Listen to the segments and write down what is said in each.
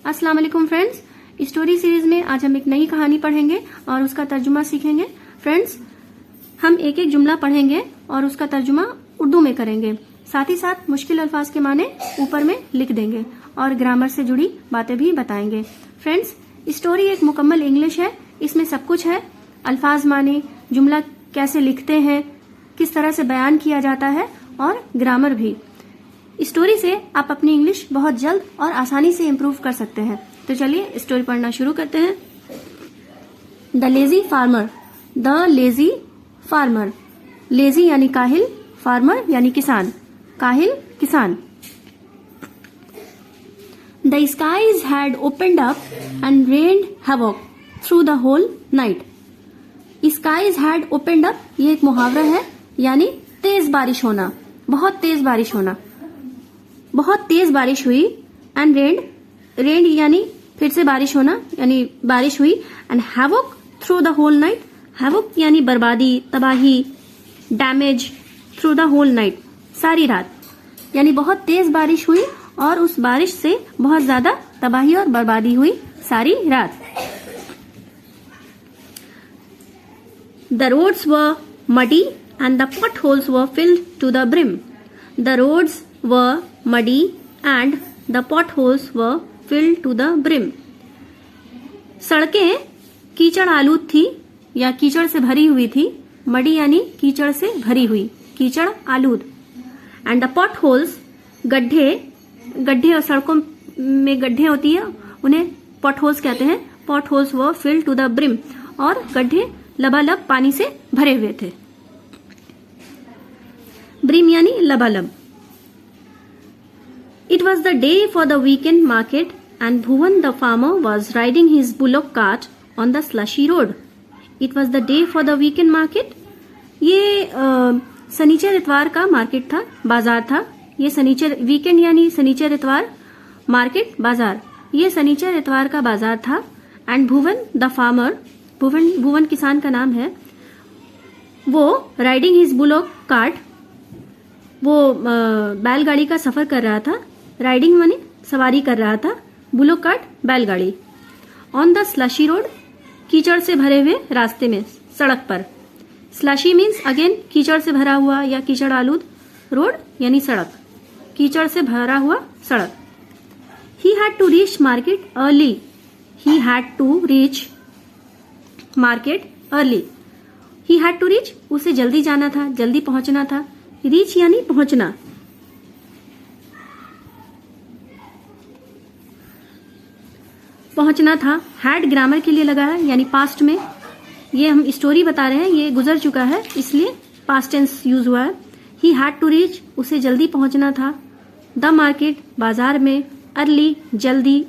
अस्सलाम वालेकुम friends, story series में आज हम एक नई कहानी पढ़ेंगे और उसका तर्जुमा सीखेंगे। फ्रेंड्स, हम एक एक जुमला पढ़ेंगे और उसका तर्जुमा उर्दू में करेंगे। साथ ही साथ मुश्किल अल्फाज के माने ऊपर में लिख देंगे और ग्रामर से जुड़ी बातें भी बताएंगे। फ्रेंड्स, स्टोरी एक मुकम्मल इंग्लिश है। इसमें सब कुछ है, अल्फाज माने, जुमला कैसे लिखते हैं, किस तरह से बयान किया जाता है और ग्रामर भी। स्टोरी से आप अपनी इंग्लिश बहुत जल्द और आसानी से इम्प्रूव कर सकते हैं। तो चलिए स्टोरी पढ़ना शुरू करते हैं। The lazy farmer. The lazy farmer. Lazy यानी काहिल, फार्मर यानी किसान, काहिल किसान। The skies had opened up and rained havoc through the whole night. skies had opened up ये एक मुहावरा है, यानी तेज बारिश होना, बहुत तेज बारिश होना। बहुत तेज बारिश हुई एंड रेंड यानी फिर से बारिश होना, यानी बारिश हुई। And havoc through the whole night. Havoc यानी बर्बादी, तबाही, damage. Through the whole night सारी रात, यानी बहुत तेज बारिश हुई और उस बारिश से बहुत ज्यादा तबाही और बर्बादी हुई सारी रात। The roads were muddy and the potholes were filled to the brim. The roads were muddy and the potholes were filled to the brim. सड़कें कीचड़ आलूद थी या कीचड़ से भरी हुई थी। मडी यानी कीचड़ से भरी हुई, कीचड़ आलूद। एंड द potholes, गड्ढे और सड़कों में गड्ढे होती है, उन्हें potholes कहते हैं। potholes were filled to the brim, और गड्ढे लबालब पानी से भरे हुए थे। ब्रिम यानी लबालब। It was the day for the weekend market and Bhuvan the farmer was riding his bullock cart on the slushy road. It was the day for the weekend market. ये शनिचर इतवार का मार्केट था, बाजार था। ये शनिचर, weekend यानी शनिचर इतवार, market बाजार, ये शनिचर इतवार का बाजार था। एंड भुवन द फार्मर, भुवन किसान का नाम है, वो राइडिंग हिज बुलॉक कार्ट, वो बैलगाड़ी का सफर कर रहा था। राइडिंग माने सवारी कर रहा था, बुलॉक कार्ट बैलगाड़ी। ऑन द स्लशी रोड, कीचड़ से भरे हुए रास्ते में, सड़क पर। स्लशी मीन्स अगेन कीचड़ से भरा हुआ या कीचड़ आलूद। रोड यानी सड़क, कीचड़ से भरा हुआ सड़क। He had to reach market early. He had to reach market early. He had to reach, उसे जल्दी जाना था, जल्दी पहुंचना था। रीच यानी पहुंचना। पहुंचना था। हैड ग्रामर के लिए लगा है, यानी पास्ट में। ये हम स्टोरी बता रहे हैं, ये गुजर चुका है, इसलिए पास्ट टेंस यूज हुआ है। ही हैड टू रीच, उसे जल्दी पहुंचना था। द मार्केट, बाजार में। अर्ली, जल्दी।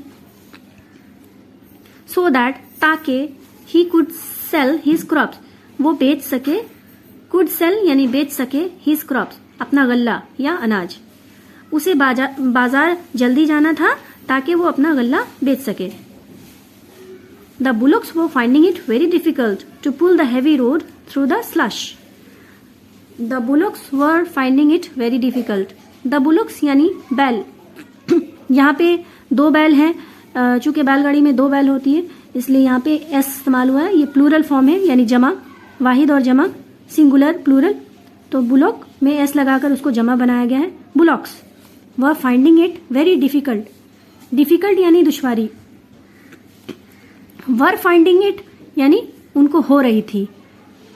सो दैट, ताकि। He could sell his crops, वो बेच सके। कुड सेल यानी बेच सके, हिज क्रॉप्स, अपना गल्ला या अनाज। उसे बाजार जल्दी जाना था ताकि वो अपना गल्ला बेच सके। The bullocks were finding it very difficult to pull the heavy road through the slush. The bullocks were finding it very difficult. The bullocks यानी बैल। यहाँ पे दो बैल हैं, चूंकि बैलगाड़ी में दो बैल होती है इसलिए यहाँ पे एस इस्तेमाल हुआ है। ये प्लूरल फॉर्म है, यानी जमा, वाहिद और जमा, सिंगुलर प्लूरल। तो बुलॉक में एस लगाकर उसको जमा बनाया गया है। Bullocks were finding it very difficult. Difficult यानी दुश्वारी। वर फाइंडिंग इट यानी उनको हो रही थी,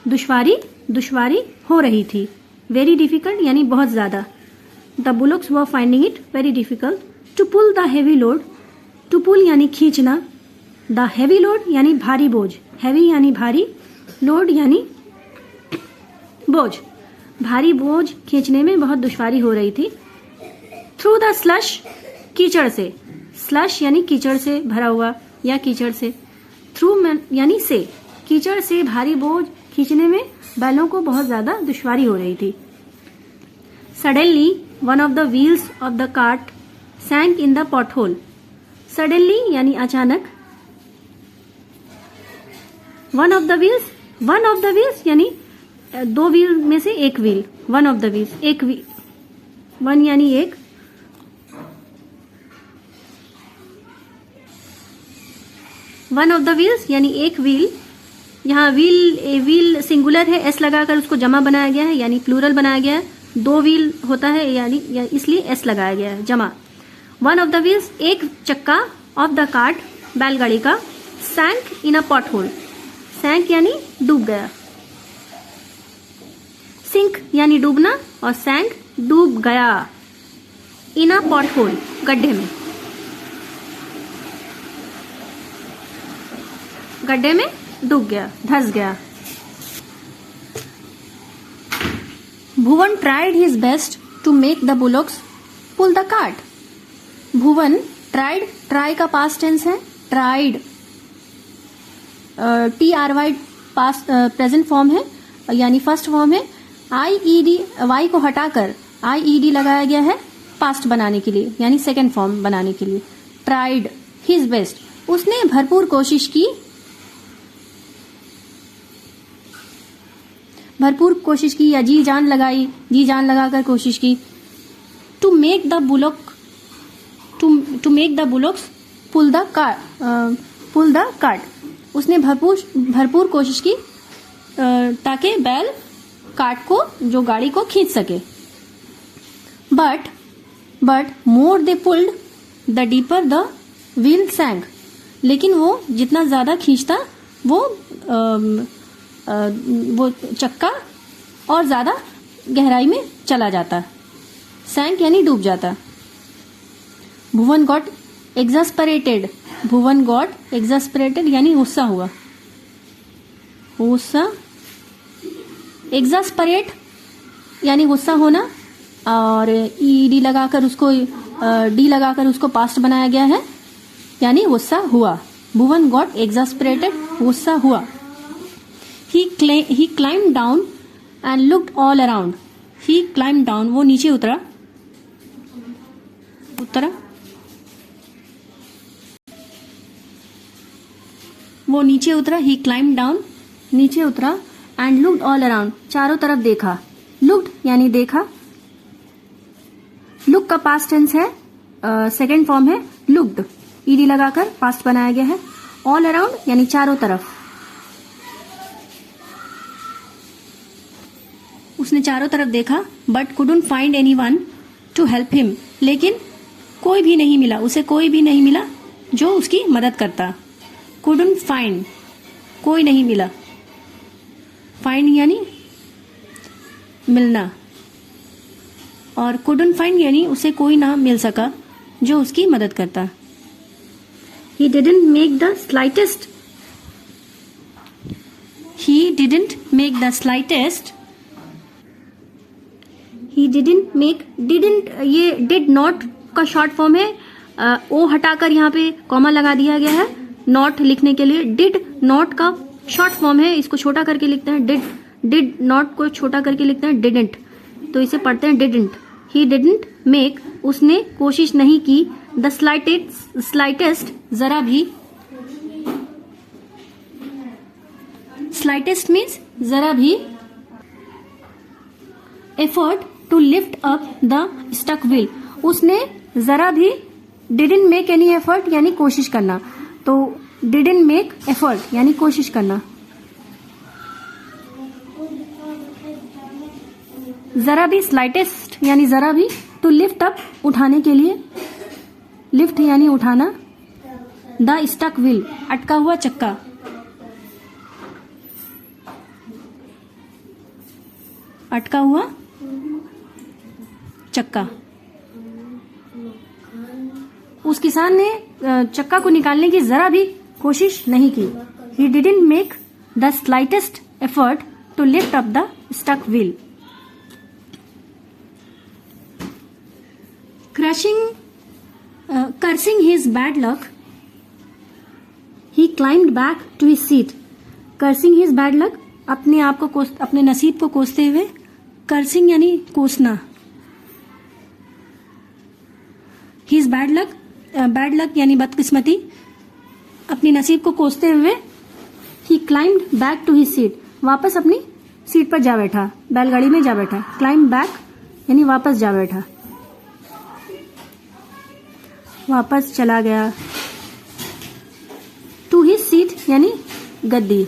दुश्वारी हो रही थी। वेरी डिफिकल्ट यानी बहुत ज्यादा। The bullocks were finding it very difficult to pull the heavy load. To pull यानी खींचना, द हैवी लोड यानी भारी बोझ। हैवी यानी भारी, लोड यानी बोझ। भारी बोझ खींचने में बहुत दुश्वारी हो रही थी। थ्रू द स्लश, कीचड़ से। स्लश यानी कीचड़ से भरा हुआ या कीचड़ से। थ्रू यानी से, कीचड़ से भारी बोझ खींचने में बैलों को बहुत ज्यादा दुश्वारी हो रही थी। Suddenly one of the wheels of the cart sank in the pothole. Suddenly यानी अचानक। वन ऑफ द व्हील्स यानी दो व्हील में से एक wheel. One of the wheels, एक व्हील, वन यानी एक, वन ऑफ द व्हील्स यानी एक व्हील, यहाँ व्हील सिंगुलर है, एस लगाकर उसको जमा बनाया गया है यानी प्लूरल बनाया गया है। 2 व्हील होता है यानी इसलिए एस लगाया गया है, जमा। वन ऑफ द व्हील्स एक चक्का, ऑफ द कार्ट बैलगाड़ी का, सैंक इन अ पॉट होल, सैंक यानी डूब गया, सिंक यानी डूबना और सैंक डूब गया, इन अ पॉट होल गड्ढे में, गड्ढे में डूब गया, धंस गया। Bhuvan tried his best to make the bullocks pull the cart. Bhuvan tried, try का पास्ट टेंस है, tried TRY past present form है यानी फर्स्ट फॉर्म है। IED वाई को हटाकर IED लगाया गया है पास्ट बनाने के लिए यानी सेकेंड फॉर्म बनाने के लिए। ट्राइड हिज बेस्ट, उसने भरपूर कोशिश की, भरपूर कोशिश की या जी जान लगाई, जी जान लगाकर कोशिश की। To make the bullock, to make the bullocks pull the cart, उसने भरपूर कोशिश की ताकि बैल कार्ट को, जो गाड़ी को खींच सके। But more they pulled the deeper the wheel sank, लेकिन वो जितना ज्यादा खींचता वो चक्का और ज्यादा गहराई में चला जाता, सैंक यानी डूब जाता। भुवन गॉट एग्जास्परेटेड, भुवन गॉट एग्जास्परेटेड यानी गुस्सा हुआ, गुस्सा, एग्जास्परेट यानी गुस्सा होना और डी लगाकर उसको पास्ट बनाया गया है यानी गुस्सा हुआ। भुवन गॉट एग्जास्परेटेड, गुस्सा हुआ। He climbed down and looked all around. He climbed down, वो नीचे उतरा, वो नीचे उतरा। He climbed down, नीचे उतरा, and looked all around, चारों तरफ देखा। Looked यानी देखा, look का पास्ट टेंस है, सेकेंड फॉर्म है looked, ED लगाकर पास्ट बनाया गया है। all around यानी चारों तरफ, उसने चारों तरफ देखा। But couldn't find anyone to help him, लेकिन कोई भी नहीं मिला, उसे कोई भी नहीं मिला जो उसकी मदद करता। couldn't find, कोई नहीं मिला, find यानी मिलना और couldn't find यानी उसे कोई ना मिल सका जो उसकी मदद करता। He didn't make the slightest, he didn't make the slightest, he didn't make, didn't ये did not का शॉर्ट फॉर्म है, ओ हटाकर यहाँ पे कॉमा लगा दिया गया है नॉट लिखने के लिए। डिड नॉट का शॉर्ट फॉर्म है, इसको छोटा करके लिखते हैं डिड नॉट को छोटा करके लिखते हैं डिडंट, तो इसे पढ़ते हैं डिडंट। ही डिडंट मेक, उसने कोशिश नहीं की, द स्लाइटेस्ट जरा भी, स्लाइटेस्ट मीन्स जरा भी, effort to lift up the stuck wheel, उसने जरा भी, डिडंट मेक एनी एफर्ट यानी कोशिश करना, तो डिडंट मेक एफर्ट यानी कोशिश करना। जरा भी, स्लाइटेस्ट यानी जरा भी, टू लिफ्ट अप उठाने के लिए, लिफ्ट यानी उठाना, द स्टक व्हील अटका हुआ चक्का, अटका हुआ चक्का। उस किसान ने चक्का को निकालने की जरा भी कोशिश नहीं की। He didn't make the slightest effort to lift up the stuck wheel. Cursing his bad luck, he climbed back to his seat. Cursing his bad luck, अपने आप को अपने नसीब को कोसते हुए, cursing यानी कोसना। His bad luck, bad luck यानी बदकिस्मती, अपनी नसीब को कोसते हुए, he climbed back to his seat, वापस अपनी सीट पर जा बैठा, बैलगाड़ी में जा बैठा। climb back यानी वापस जा बैठा, वापस चला गया। to his seat यानी गद्दी.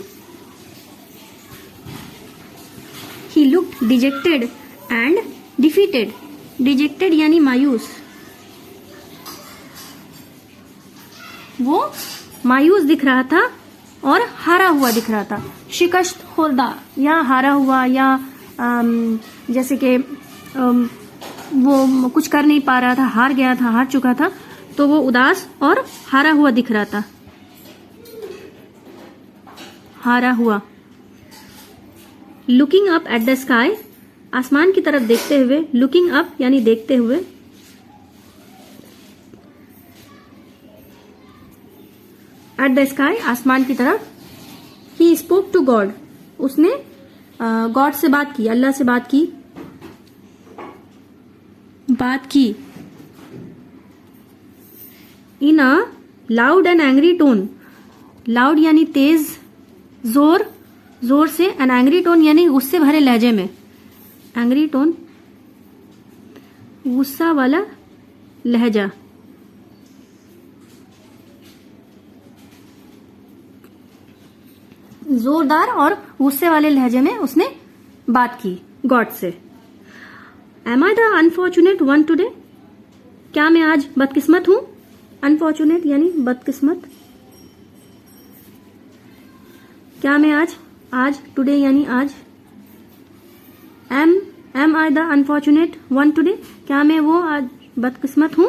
He looked dejected and defeated. Dejected यानी मायूस. वो मायूस दिख रहा था और हारा हुआ दिख रहा था. शिकस्त खुर्दा या हारा हुआ या जैसे कि वो कुछ कर नहीं पा रहा था, हार गया था, हार चुका था, तो वो उदास और हारा हुआ दिख रहा था. हारा हुआ. Looking up at the sky, आसमान की तरफ देखते हुए. लुकिंग अप यानी देखते हुए. एट द स्काई आसमान की तरफ. ही स्पोक टू गॉड, उसने गॉड से बात की, अल्लाह से बात की. In a loud and angry tone. Loud यानी तेज, जोर से. एंड एंग्री टोन यानी गुस्से भरे लहजे में. एंग्री टोन गुस्सा वाला लहजा. जोरदार और गुस्से वाले लहजे में उसने बात की गॉड से. Am I the unfortunate one today, क्या मैं आज बदकिस्मत हूं. अनफॉर्चुनेट यानी बदकिस्मत. क्या मैं आज टुडे यानी आज. Am I the unfortunate one today, क्या मैं वो आज बदकिस्मत हूं.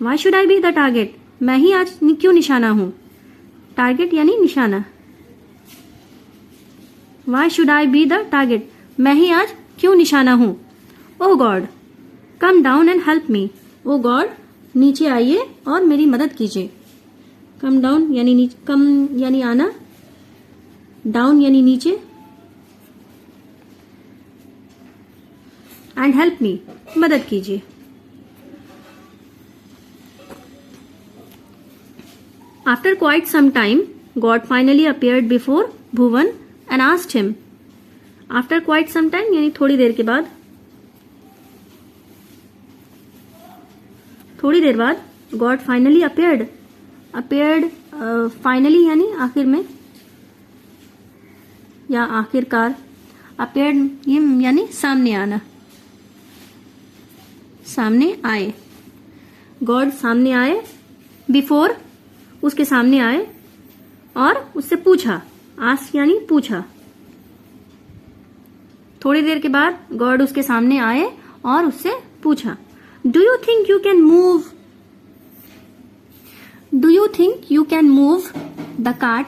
Why should I be the target, मैं ही आज क्यों निशाना हूं. टारगेट यानी निशाना. Why should I be the target, मैं ही आज क्यों निशाना हूं. Oh God come down and help me. Oh God नीचे आइए और मेरी मदद कीजिए. कम डाउन यानी कम यानी आना, डाउन यानी नीचे, एंड हेल्प मी मदद कीजिए. After quite some time God finally appeared before Bhuvan and asked him. After quite some time यानी थोड़ी देर के बाद. थोड़ी देर बाद गॉड फाइनली अपीयर्ड. फाइनली यानी आखिर में या आखिरकार. अपीयर्ड यानी सामने आना, सामने आए. गॉड सामने आए. बिफोर उसके सामने आए और उससे पूछा. आस्क यानी पूछा. थोड़ी देर के बाद गॉड उसके सामने आए और उससे पूछा. Do you think you can move. Do you think you can move the cart.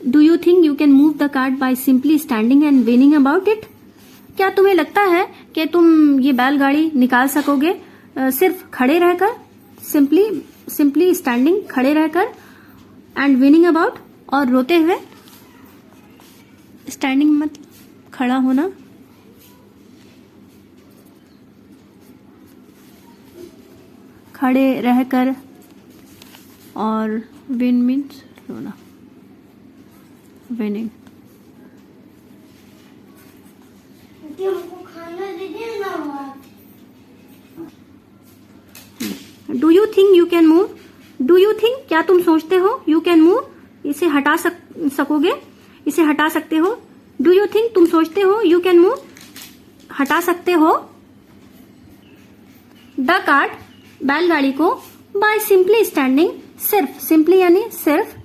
Do you think you can move the cart by simply standing and winning about it. क्या तुम्हें लगता है कि तुम ये बैलगाड़ी निकाल सकोगे सिर्फ खड़े रहकर. सिंपली स्टैंडिंग खड़े रहकर, एंड विनिंग अबाउट और रोते हुए. स्टैंडिंग मतलब खड़ा होना, खड़े रहकर, और विन मीन्स रोना. Winning. Do you think you can move. Do you think क्या तुम सोचते हो. यू कैन मूव इसे हटा सकोगे, इसे हटा सकते हो. डू यू थिंक तुम सोचते हो. यू कैन मूव हटा सकते हो. द कार्ट बैलगाड़ी को. बाय सिंपली स्टैंडिंग सिर्फ. सिंपली यानी सिर्फ.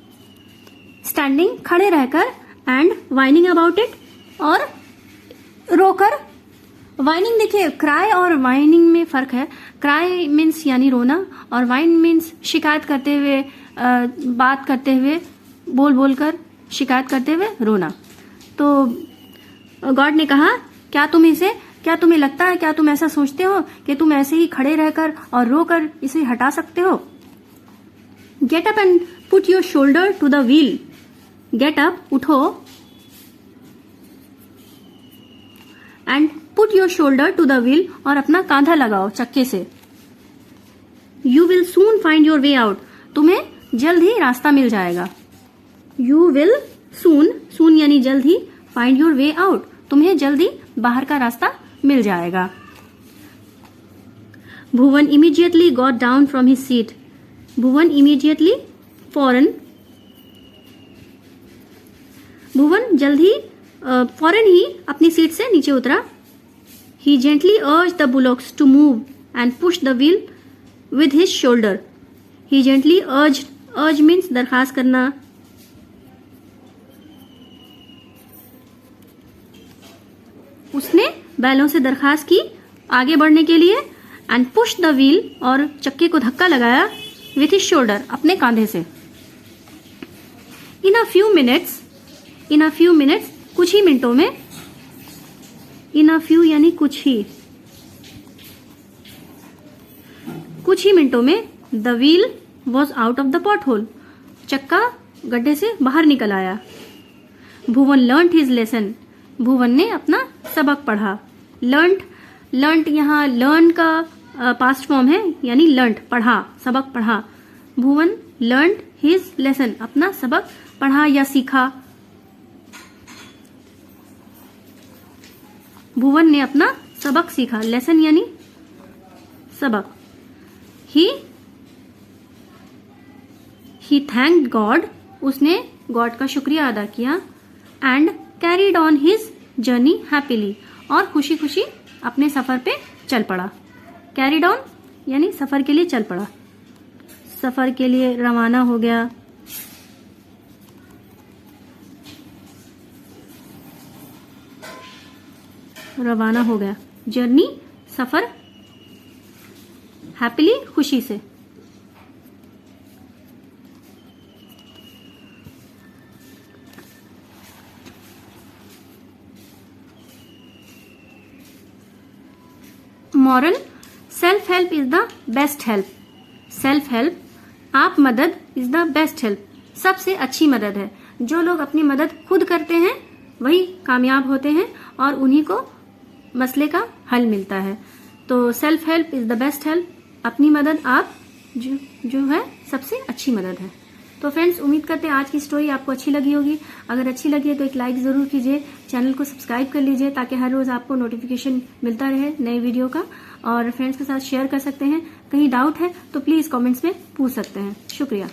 स्टैंडिंग खड़े रहकर, एंड वाइनिंग अबाउट इट और रोकर. वाइनिंग देखिए, क्राई और वाइनिंग में फर्क है. क्राई मीन्स यानी रोना, और वाइन मीन्स शिकायत करते हुए, बात करते हुए, बोलकर शिकायत करते हुए रोना. तो गॉड ने कहा क्या तुम्हें लगता है, क्या तुम ऐसा सोचते हो कि तुम ऐसे ही खड़े रहकर और रोकर इसे हटा सकते हो. Get up and put your shoulder to the wheel. Get up उठो, and put your shoulder to the wheel और अपना कांधा लगाओ चक्के से. You will soon find your way out. तुम्हें जल्द ही रास्ता मिल जाएगा. यू विल सून यानी जल्द ही. फाइंड योर वे आउट तुम्हें जल्दी बाहर का रास्ता मिल जाएगा. Bhuvan immediately got down from his seat. Bhuvan immediately फौरन भुवन जल्द ही फौरन ही अपनी सीट से नीचे उतरा. He gently urged the bullocks to move and pushed the wheel with his shoulder. He gently urged. Urge means दरखास्त करना. उसने बैलों से दरखास्त की आगे बढ़ने के लिए. एंड पुश द व्हील, और चक्के को धक्का लगाया. विथ हिज शोल्डर, अपने कांधे से. इन अ फ्यू मिनट्स, कुछ ही मिनटों में. इन अ फ्यू यानी कुछ ही मिनटों में. The wheel was out of the pothole. चक्का गड्ढे से बाहर निकल आया. Bhuvan learned his lesson. Bhuvan ने अपना सबक पढ़ा. लर्नड यहाँ लर्न का पास्ट फॉर्म है, यानी लर्नड पढ़ा, सबक पढ़ा. भुवन लर्नड हिज लेसन, अपना सबक पढ़ा या सीखा. भुवन ने अपना सबक सीखा. लेसन यानी सबक. He thanked God. उसने गॉड का शुक्रिया अदा किया. And carried on his journey happily. और खुशी खुशी अपने सफर पे चल पड़ा. कैरीड ऑन यानी सफर के लिए चल पड़ा, सफर के लिए रवाना हो गया. रवाना हो गया. जर्नी सफर, हैप्पीली खुशी से. Moral, self help is the best help. Self help, आप मदद, इज द बेस्ट हेल्प, सबसे अच्छी मदद है. जो लोग अपनी मदद खुद करते हैं वही कामयाब होते हैं और उन्हीं को मसले का हल मिलता है. तो self help is the best help. अपनी मदद आप जो है सबसे अच्छी मदद है. तो फ्रेंड्स, उम्मीद करते हैं आज की स्टोरी आपको अच्छी लगी होगी. अगर अच्छी लगी है तो एक लाइक जरूर कीजिए, चैनल को सब्सक्राइब कर लीजिए ताकि हर रोज आपको नोटिफिकेशन मिलता रहे नए वीडियो का. और फ्रेंड्स के साथ शेयर कर सकते हैं. कहीं डाउट है तो प्लीज कमेंट्स में पूछ सकते हैं. शुक्रिया.